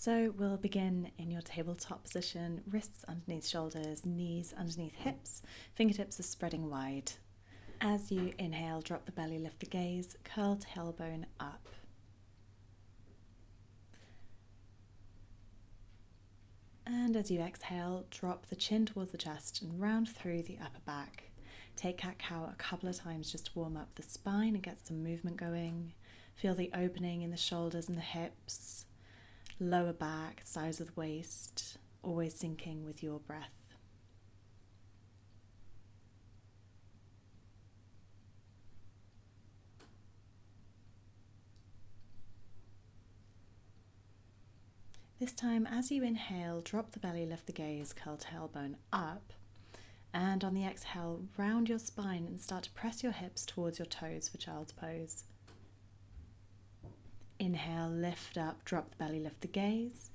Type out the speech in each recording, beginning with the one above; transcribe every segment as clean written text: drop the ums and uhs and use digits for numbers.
So we'll begin in your tabletop position, wrists underneath shoulders, knees underneath hips, fingertips are spreading wide. As you inhale, drop the belly, lift the gaze, curl tailbone up. And as you exhale, drop the chin towards the chest and round through the upper back. Take cat-cow a couple of times just to warm up the spine and get some movement going. Feel the opening in the shoulders and the hips, lower back, sides of the waist, always syncing with your breath. This time, as you inhale, drop the belly, lift the gaze, curl tailbone up. And on the exhale, round your spine and start to press your hips towards your toes for child's pose. Inhale, lift up, drop the belly, lift the gaze.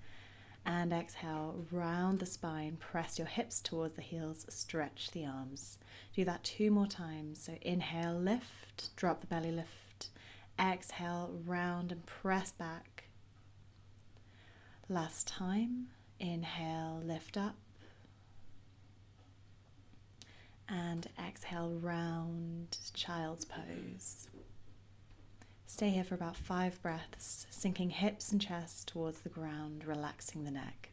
And exhale, round the spine, press your hips towards the heels, stretch the arms. Do that 2 more times. So inhale, lift, drop the belly, lift. Exhale, round and press back. Last time, inhale, lift up. And exhale, round, child's pose. Stay here for about 5 breaths, sinking hips and chest towards the ground, relaxing the neck.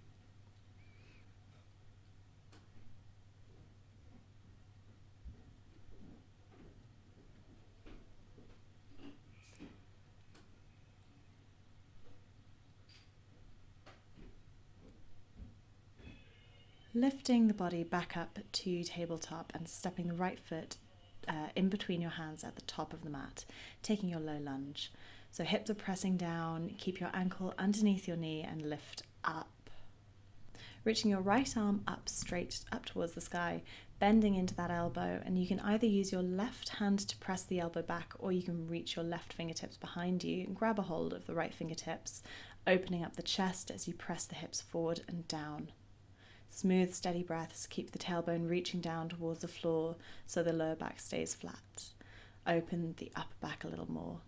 Lifting the body back up to tabletop and stepping the right foot in between your hands at the top of the mat, taking your low lunge. So hips are pressing down, keep your ankle underneath your knee and lift up. Reaching your right arm up straight up towards the sky, bending into that elbow, and you can either use your left hand to press the elbow back or you can reach your left fingertips behind you and grab a hold of the right fingertips, opening up the chest as you press the hips forward and down. Smooth, steady breaths, keep the tailbone reaching down towards the floor so the lower back stays flat. Open the upper back a little more.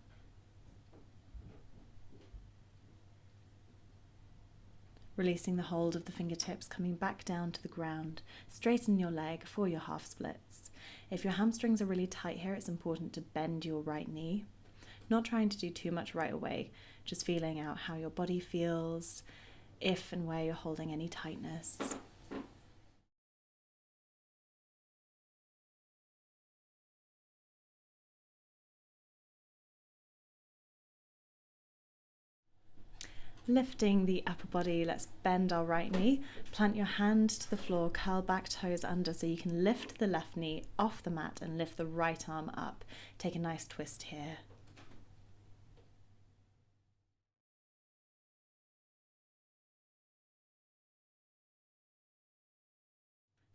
Releasing the hold of the fingertips, coming back down to the ground. Straighten your leg for your half splits. If your hamstrings are really tight here, it's important to bend your right knee. Not trying to do too much right away, just feeling out how your body feels, if and where you're holding any tightness. Lifting the upper body, let's bend our right knee, plant your hand to the floor, curl back toes under so you can lift the left knee off the mat and lift the right arm up. Take a nice twist here.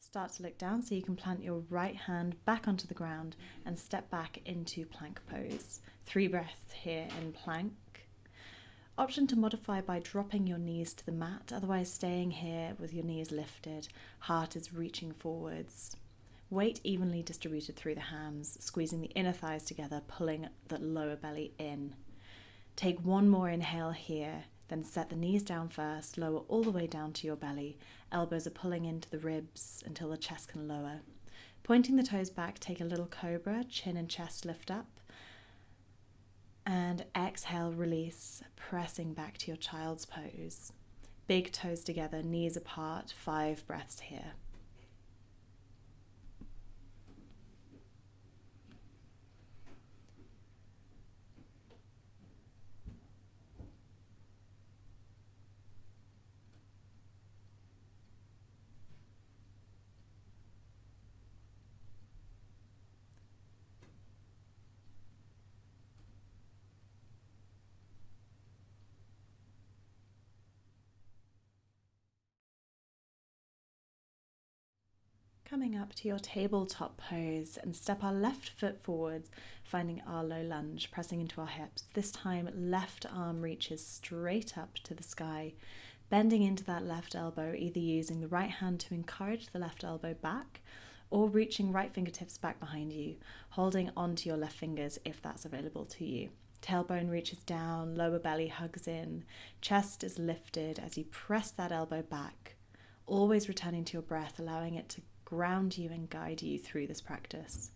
Start to look down so you can plant your right hand back onto the ground and step back into plank pose. 3 breaths here in plank. Option to modify by dropping your knees to the mat, otherwise staying here with your knees lifted, heart is reaching forwards. Weight evenly distributed through the hands, squeezing the inner thighs together, pulling the lower belly in. Take 1 more inhale here, then set the knees down first, lower all the way down to your belly. Elbows are pulling into the ribs until the chest can lower. Pointing the toes back, take a little cobra, chin and chest lift up. And exhale, release, pressing back to your child's pose. Big toes together, knees apart, 5 breaths here. Coming up to your tabletop pose and step our left foot forwards, finding our low lunge, pressing into our hips. This time, left arm reaches straight up to the sky, bending into that left elbow, either using the right hand to encourage the left elbow back or reaching right fingertips back behind you, holding onto your left fingers if that's available to you. Tailbone reaches down, lower belly hugs in, chest is lifted as you press that elbow back, always returning to your breath, allowing it to ground you and guide you through this practice.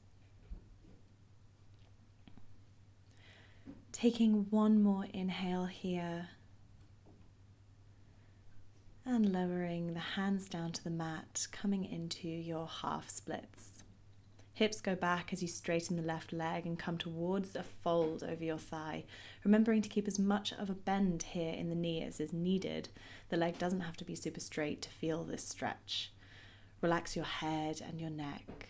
Taking one more inhale here and lowering the hands down to the mat, coming into your half splits. Hips go back as you straighten the left leg and come towards a fold over your thigh, remembering to keep as much of a bend here in the knee as is needed. The leg doesn't have to be super straight to feel this stretch. Relax your head and your neck.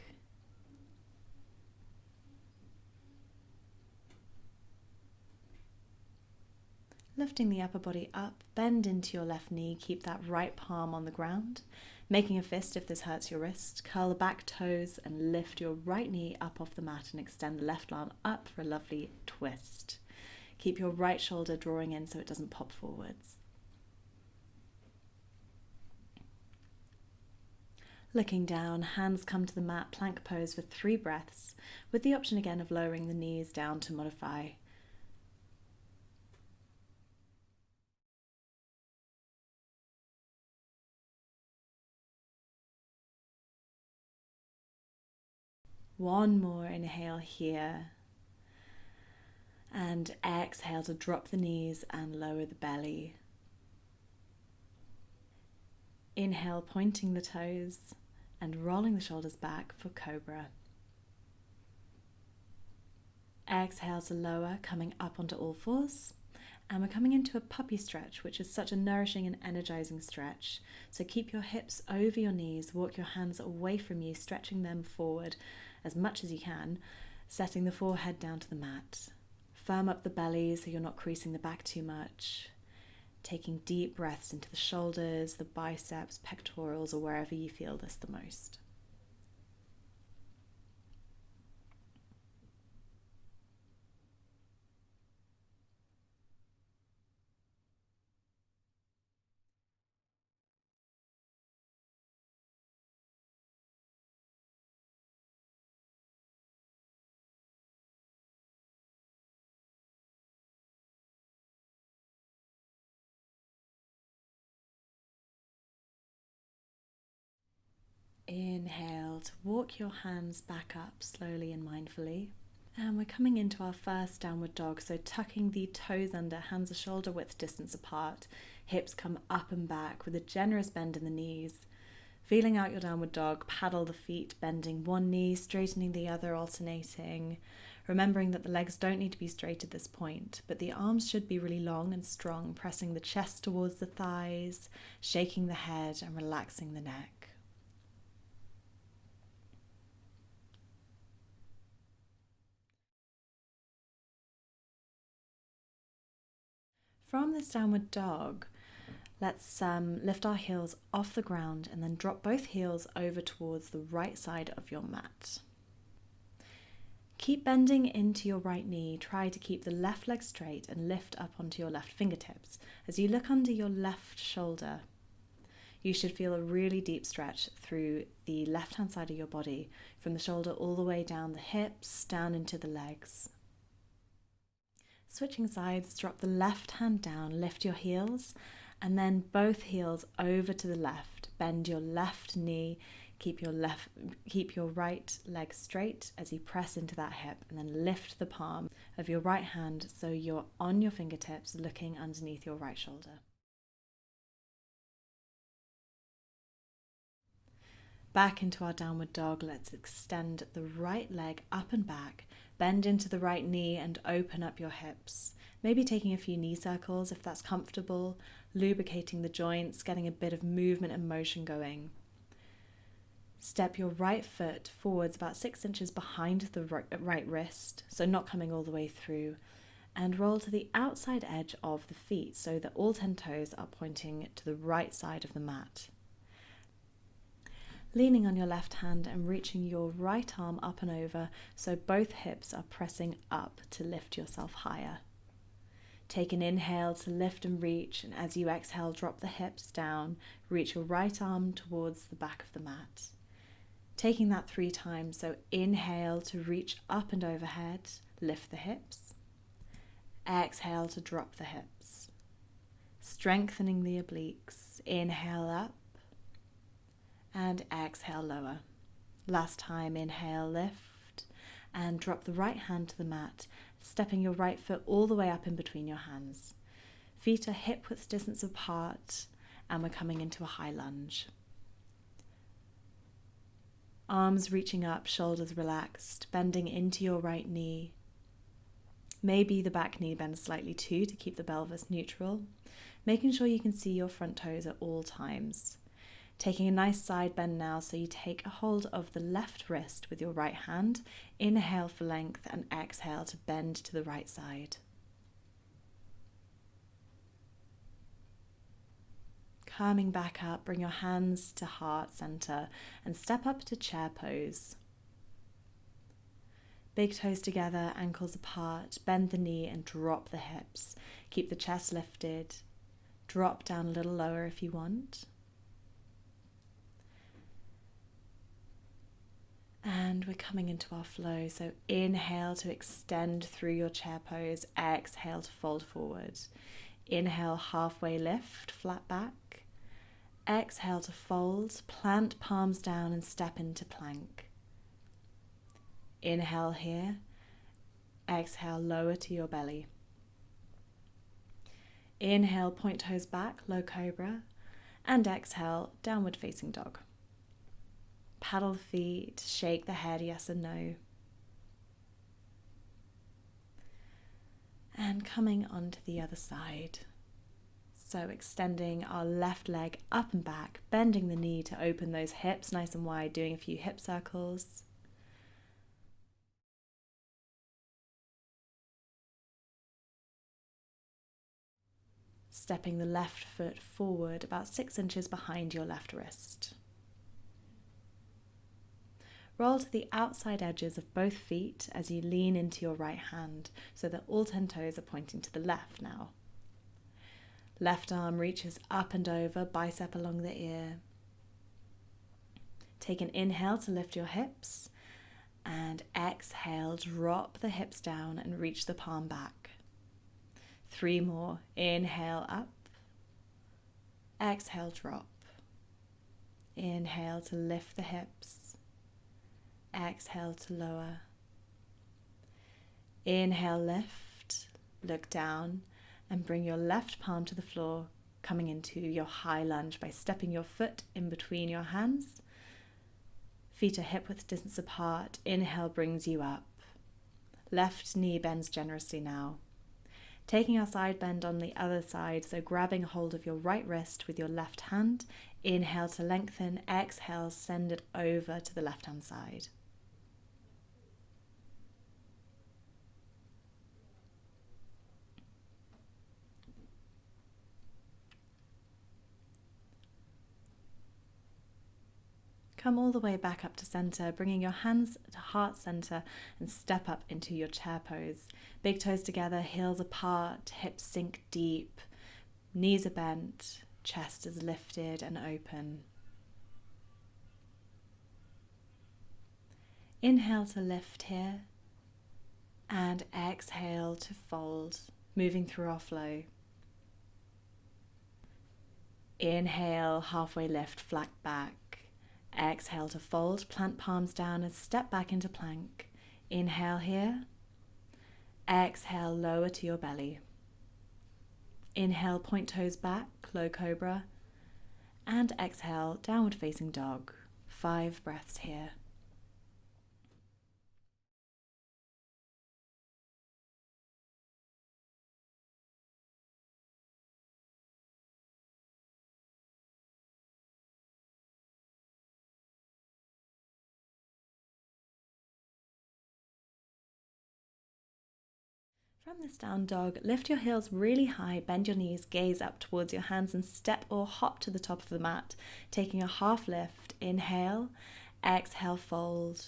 Lifting the upper body up, bend into your left knee, keep that right palm on the ground. Making a fist if this hurts your wrist, curl the back toes and lift your right knee up off the mat and extend the left arm up for a lovely twist. Keep your right shoulder drawing in so it doesn't pop forwards. Looking down, hands come to the mat, plank pose for 3 breaths, with the option again of lowering the knees down to modify. One more inhale here, and exhale to drop the knees and lower the belly. Inhale, pointing the toes and rolling the shoulders back for cobra. Exhale to lower, coming up onto all fours. And we're coming into a puppy stretch, which is such a nourishing and energizing stretch. So keep your hips over your knees, walk your hands away from you, stretching them forward as much as you can, setting the forehead down to the mat. Firm up the belly so you're not creasing the back too much. Taking deep breaths into the shoulders, the biceps, pectorals, or wherever you feel this the most. Inhale to walk your hands back up slowly and mindfully. And we're coming into our first downward dog, so tucking the toes under, hands a shoulder width distance apart, hips come up and back with a generous bend in the knees. Feeling out your downward dog, paddle the feet, bending one knee, straightening the other, alternating. Remembering that the legs don't need to be straight at this point, but the arms should be really long and strong, pressing the chest towards the thighs, shaking the head and relaxing the neck. From this downward dog, let's lift our heels off the ground and then drop both heels over towards the right side of your mat. Keep bending into your right knee. Try to keep the left leg straight and lift up onto your left fingertips. As you look under your left shoulder, you should feel a really deep stretch through the left-hand side of your body, from the shoulder all the way down the hips, down into the legs. Switching sides, drop the left hand down, lift your heels, and then both heels over to the left. Bend your left knee, keep your right leg straight as you press into that hip, and then lift the palm of your right hand so you're on your fingertips looking underneath your right shoulder. Back into our downward dog, let's extend the right leg up and back, bend into the right knee and open up your hips. Maybe taking a few knee circles if that's comfortable, lubricating the joints, getting a bit of movement and motion going. Step your right foot forwards about 6 inches behind the right wrist, so not coming all the way through, and roll to the outside edge of the feet so that all 10 toes are pointing to the right side of the mat. Leaning on your left hand and reaching your right arm up and over so both hips are pressing up to lift yourself higher. Take an inhale to lift and reach, and as you exhale, drop the hips down, reach your right arm towards the back of the mat. Taking that 3 times, so inhale to reach up and overhead, lift the hips. exhale to drop the hips. Strengthening the obliques. Inhale up and exhale lower. Last time, inhale, lift and drop the right hand to the mat, stepping your right foot all the way up in between your hands. Feet are hip-width distance apart, and we're coming into a high lunge. Arms reaching up, shoulders relaxed, bending into your right knee. Maybe the back knee bends slightly too to keep the pelvis neutral, making sure you can see your front toes at all times. Taking a nice side bend now, so you take a hold of the left wrist with your right hand. Inhale for length and exhale to bend to the right side. Coming back up, bring your hands to heart center and step up to chair pose. Big toes together, ankles apart, bend the knee and drop the hips. Keep the chest lifted. Drop down a little lower if you want. And we're coming into our flow. So inhale to extend through your chair pose. Exhale to fold forward. Inhale, halfway lift, flat back. Exhale to fold, plant palms down and step into plank. Inhale here. Exhale, lower to your belly. Inhale, point toes back, low cobra. And exhale, downward facing dog. Paddle the feet, shake the head, yes and no. And coming onto the other side. So extending our left leg up and back, bending the knee to open those hips nice and wide, doing a few hip circles. Stepping the left foot forward about 6 inches behind your left wrist. Roll to the outside edges of both feet as you lean into your right hand so that all 10 toes are pointing to the left now. Left arm reaches up and over, bicep along the ear. Take an inhale to lift your hips and exhale, drop the hips down and reach the palm back. 3 more. Inhale up. Exhale, drop. Inhale to lift the hips. Exhale to lower. Inhale, lift, look down and bring your left palm to the floor, coming into your high lunge by stepping your foot in between your hands. Feet are hip-width distance apart. Inhale brings you up. Left knee bends generously now. Taking our side bend on the other side, so grabbing hold of your right wrist with your left hand. Inhale to lengthen, exhale, send it over to the left-hand side. Come all the way back up to center, bringing your hands to heart center and step up into your chair pose. Big toes together, heels apart, hips sink deep, knees are bent, chest is lifted and open. Inhale to lift here and exhale to fold, moving through our flow. Inhale, halfway lift, flat back. Exhale to fold, plant palms down and step back into plank. Inhale here. Exhale, lower to your belly. Inhale, point toes back, low cobra. And exhale, downward facing dog. 5 breaths here. From this down dog, lift your heels really high, bend your knees, gaze up towards your hands and step or hop to the top of the mat, taking a half lift. Inhale, exhale, fold.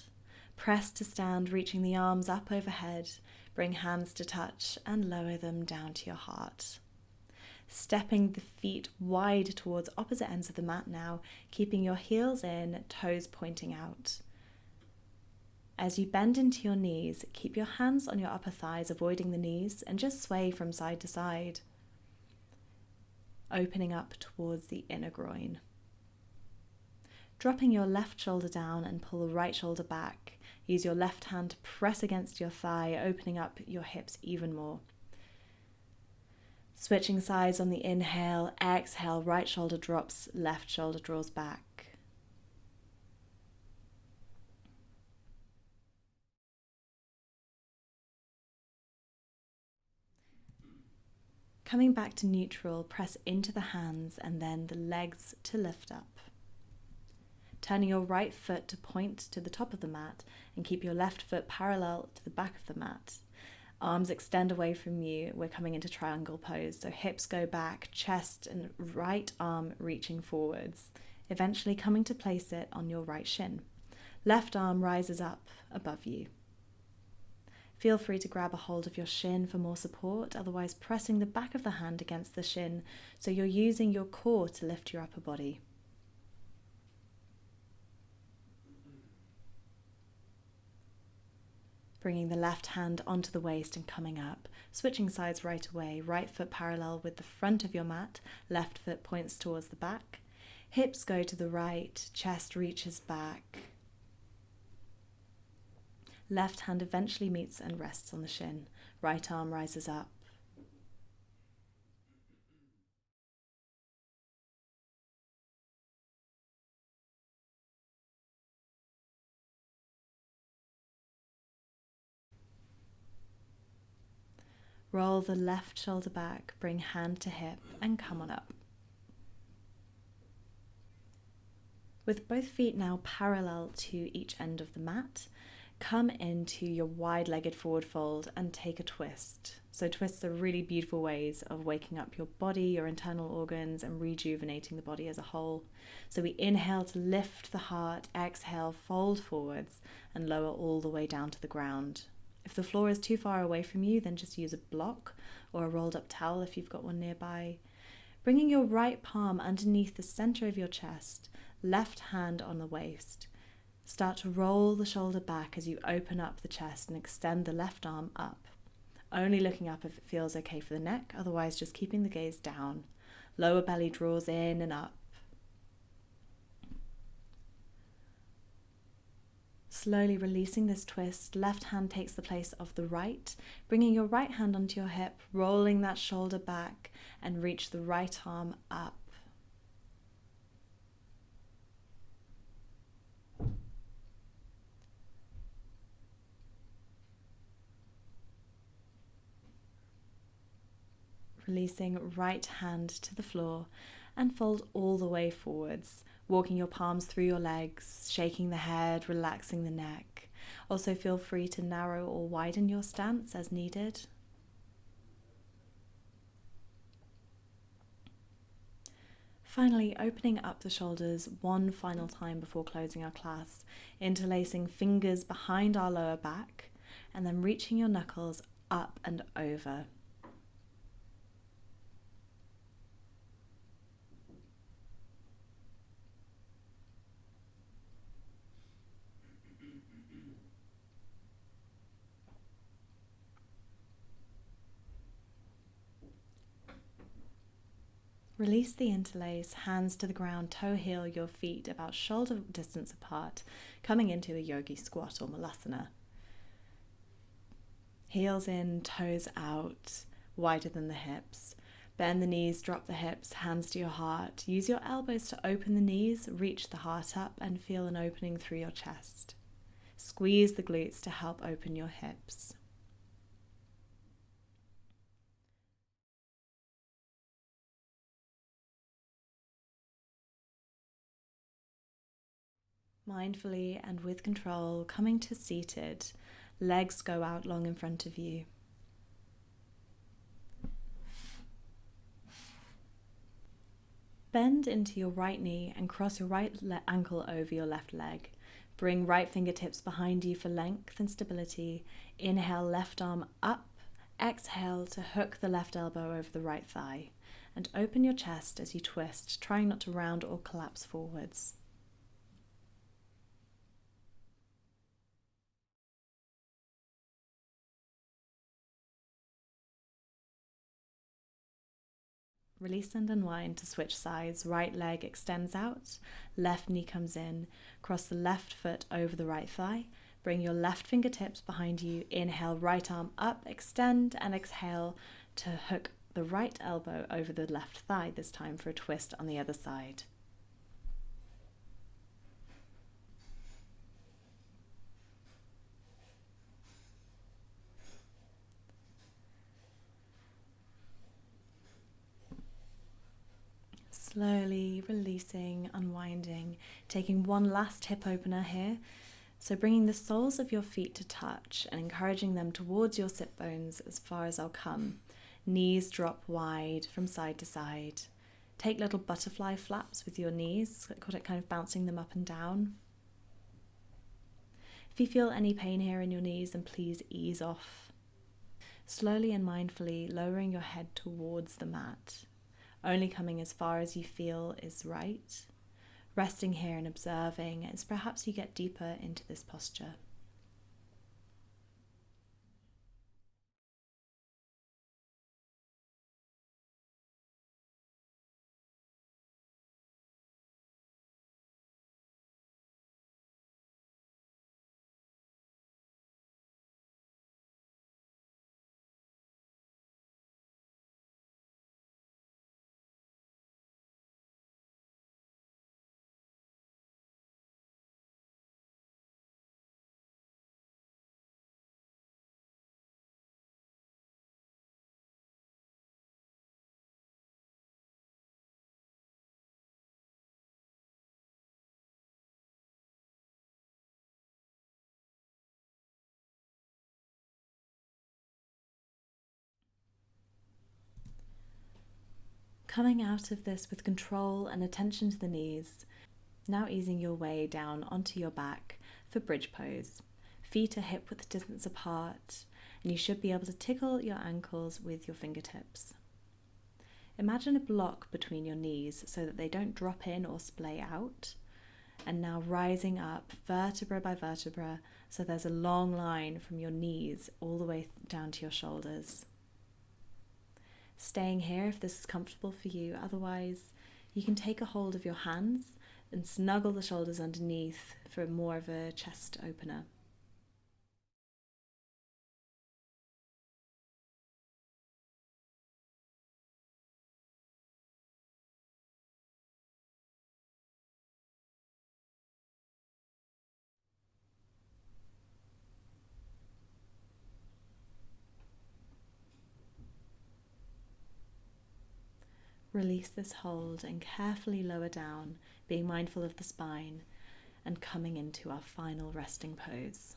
Press to stand, reaching the arms up overhead. Bring hands to touch and lower them down to your heart. Stepping the feet wide towards opposite ends of the mat now, keeping your heels in, toes pointing out. As you bend into your knees, keep your hands on your upper thighs, avoiding the knees, and just sway from side to side, opening up towards the inner groin. Dropping your left shoulder down and pull the right shoulder back. Use your left hand to press against your thigh, opening up your hips even more. Switching sides on the inhale, exhale, right shoulder drops, left shoulder draws back. Coming back to neutral, press into the hands and then the legs to lift up. Turning your right foot to point to the top of the mat and keep your left foot parallel to the back of the mat. Arms extend away from you. We're coming into triangle pose. So hips go back, chest and right arm reaching forwards, eventually coming to place it on your right shin. Left arm rises up above you. Feel free to grab a hold of your shin for more support, otherwise pressing the back of the hand against the shin so you're using your core to lift your upper body. Bringing the left hand onto the waist and coming up, switching sides right away, right foot parallel with the front of your mat, left foot points towards the back, hips go to the right, chest reaches back. Left hand eventually meets and rests on the shin. Right arm rises up. Roll the left shoulder back, bring hand to hip and come on up. With both feet now parallel to each end of the mat, come into your wide-legged forward fold and take a twist. So twists are really beautiful ways of waking up your body, your internal organs, and rejuvenating the body as a whole. So we inhale to lift the heart, exhale, fold forwards, and lower all the way down to the ground. If the floor is too far away from you, then just use a block or a rolled up towel if you've got one nearby. Bringing your right palm underneath the center of your chest, left hand on the waist. Start to roll the shoulder back as you open up the chest and extend the left arm up. Only looking up if it feels okay for the neck, otherwise just keeping the gaze down. Lower belly draws in and up. Slowly releasing this twist, left hand takes the place of the right, bringing your right hand onto your hip, rolling that shoulder back and reach the right arm up. Releasing right hand to the floor and fold all the way forwards, walking your palms through your legs, shaking the head, relaxing the neck. Also feel free to narrow or widen your stance as needed. Finally, opening up the shoulders one final time before closing our class, interlacing fingers behind our lower back, and then reaching your knuckles up and over. Release the interlace, hands to the ground, toe heel your feet about shoulder distance apart, coming into a yogi squat or malasana. Heels in, toes out, wider than the hips. Bend the knees, drop the hips, hands to your heart. Use your elbows to open the knees, reach the heart up and feel an opening through your chest. Squeeze the glutes to help open your hips. Mindfully and with control, coming to seated, legs go out long in front of you. Bend into your right knee and cross your right ankle over your left leg. Bring right fingertips behind you for length and stability. Inhale, left arm up. Exhale to hook the left elbow over the right thigh. And open your chest as you twist, trying not to round or collapse forwards. Release and unwind to switch sides. Right leg extends out, left knee comes in. Cross the left foot over the right thigh. Bring your left fingertips behind you. Inhale, right arm up, extend, and exhale to hook the right elbow over the left thigh, this time for a twist on the other side. Slowly releasing, unwinding, taking one last hip opener here. So bringing the soles of your feet to touch and encouraging them towards your sit bones as far as I'll come. Knees drop wide from side to side. Take little butterfly flaps with your knees, kind of bouncing them up and down. If you feel any pain here in your knees, then please ease off. Slowly and mindfully lowering your head towards the mat, only coming as far as you feel is right. Resting here and observing as perhaps you get deeper into this posture. Coming out of this with control and attention to the knees, now easing your way down onto your back for bridge pose. Feet are hip width distance apart, and you should be able to tickle your ankles with your fingertips. Imagine a block between your knees so that they don't drop in or splay out. And now rising up vertebra by vertebra, so there's a long line from your knees all the way down to your shoulders. Staying here if this is comfortable for you. Otherwise, you can take a hold of your hands and snuggle the shoulders underneath for more of a chest opener. Release this hold and carefully lower down, being mindful of the spine and coming into our final resting pose.